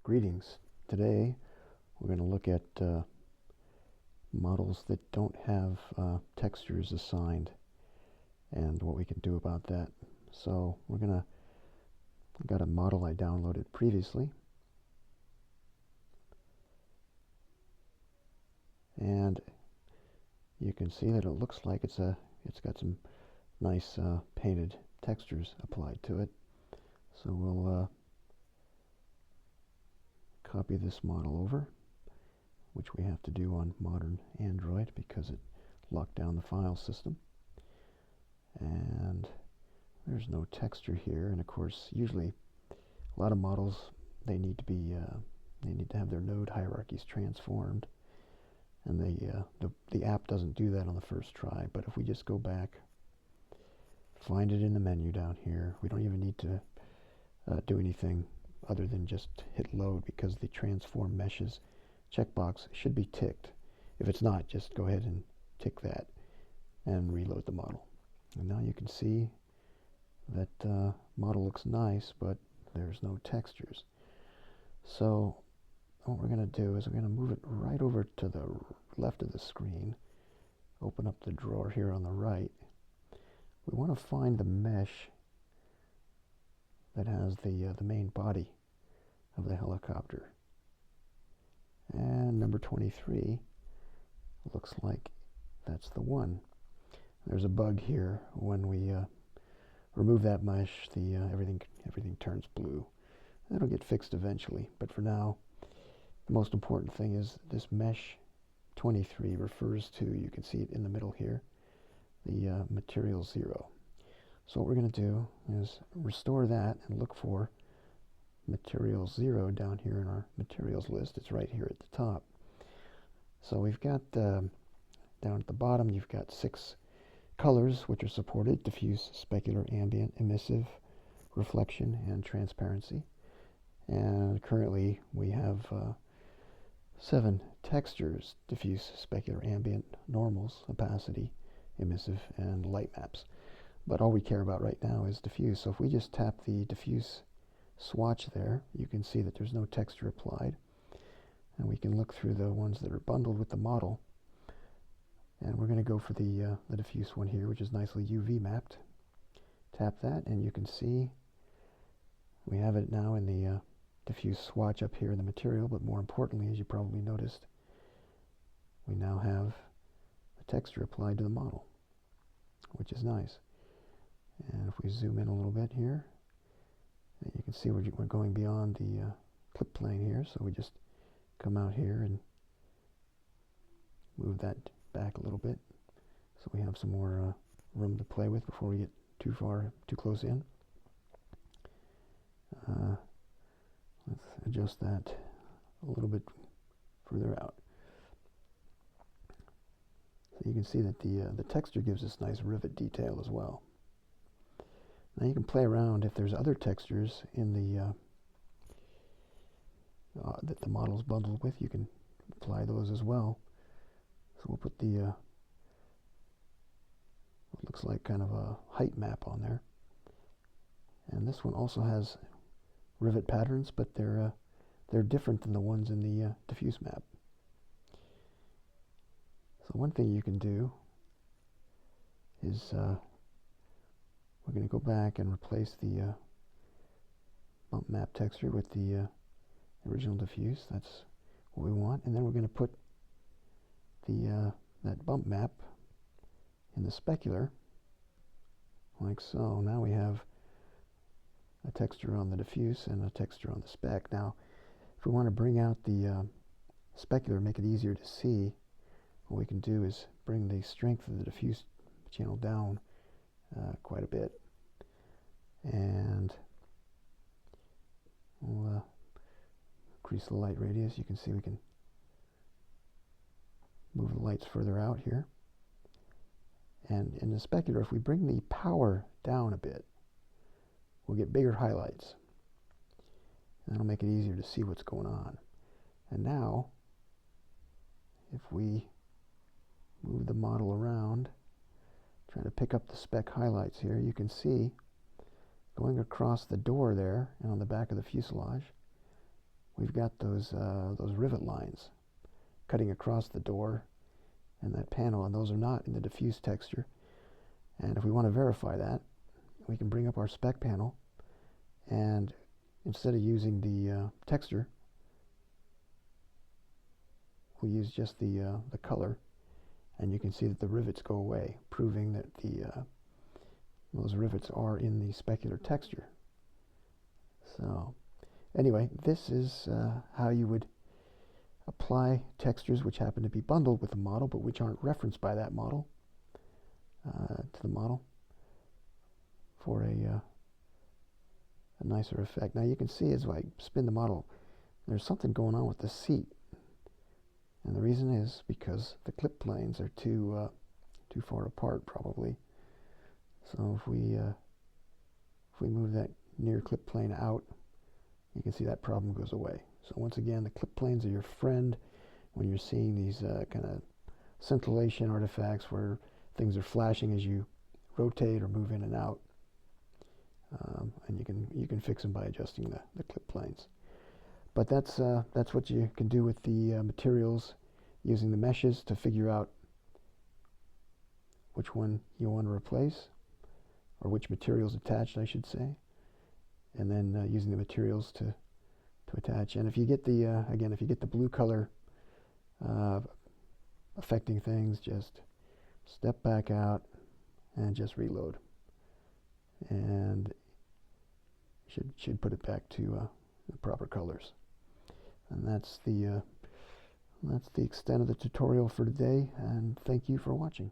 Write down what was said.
Greetings. Today we're going to look at models that don't have textures assigned and what we can do about that. So I've got a model I downloaded previously, and you can see that it looks like it's got some nice painted textures applied to it. So we'll copy this model over, which we have to do on modern Android because it locked down the file system. And there's no texture here, and of course usually a lot of models they need to have their node hierarchies transformed, and the app doesn't do that on the first try. But if we just go back, find it in the menu down here, we don't even need to do anything other than just hit load, because the transform meshes checkbox should be ticked. If it's not, just go ahead and tick that and reload the model. And now you can see that model looks nice, but there's no textures. So what we're going to do is we're going to move it right over to the left of the screen, open up the drawer here on the right. We want to find the mesh that has the main body of the helicopter. And number 23 looks like that's the one. There's a bug here. When we remove that mesh, everything turns blue. That'll get fixed eventually, but for now, the most important thing is this mesh 23 refers to, you can see it in the middle here, the material 0. So what we're going to do is restore that and look for material 0 down here in our materials list. It's right here at the top. So we've got down at the bottom, you've got 6 colors which are supported: diffuse, specular, ambient, emissive, reflection, and transparency. And currently we have 7 textures: diffuse, specular, ambient, normals, opacity, emissive, and light maps. But all we care about right now is diffuse. So if we just tap the diffuse swatch there, you can see that there's no texture applied. And we can look through the ones that are bundled with the model. And we're going to go for the diffuse one here, which is nicely UV mapped. Tap that, and you can see we have it now in the diffuse swatch up here in the material. But more importantly, as you probably noticed, we now have the texture applied to the model, which is nice. And if we zoom in a little bit here, you can see we're going beyond the clip plane here. So we just come out here and move that back a little bit, so we have some more room to play with before we get too close in. Let's adjust that a little bit further out. So you can see that the texture gives us nice rivet detail as well. Now you can play around if there's other textures in the that the model's bundled with. You can apply those as well. So we'll put the what looks like kind of a height map on there. And this one also has rivet patterns, but they're different than the ones in the diffuse map. So one thing you can do is we're going to go back and replace the bump map texture with the original diffuse. That's what we want. And then we're going to put that bump map in the specular, like so. Now we have a texture on the diffuse and a texture on the spec. Now, if we want to bring out the specular, make it easier to see, what we can do is bring the strength of the diffuse channel down quite a bit, and we'll increase the light radius. You can see we can move the lights further out here. And in the specular, if we bring the power down a bit, we'll get bigger highlights. And that'll make it easier to see what's going on. And now, if we move the model around, try to pick up the spec highlights here, you can see going across the door there and on the back of the fuselage, we've got those rivet lines cutting across the door and that panel, and those are not in the diffuse texture. And if we want to verify that, we can bring up our spec panel, and instead of using the texture, we'll use just the color, and you can see that the rivets go away, proving that those rivets are in the specular texture. So anyway, this is how you would apply textures which happen to be bundled with the model but which aren't referenced by that model to the model for a nicer effect. Now you can see as I spin the model, there's something going on with the seat, and the reason is because the clip planes are too far apart probably. So if we move that near clip plane out, you can see that problem goes away. So once again, the clip planes are your friend when you're seeing these kind of scintillation artifacts where things are flashing as you rotate or move in and out. And you can fix them by adjusting the clip planes. But that's what you can do with the materials, using the meshes to figure out which one you want to replace, or which materials attached, I should say, and then using the materials to attach. And if you get the again, if you get the blue color affecting things, just step back out and just reload, and should put it back to the proper colors. And that's the extent of the tutorial for today, and thank you for watching.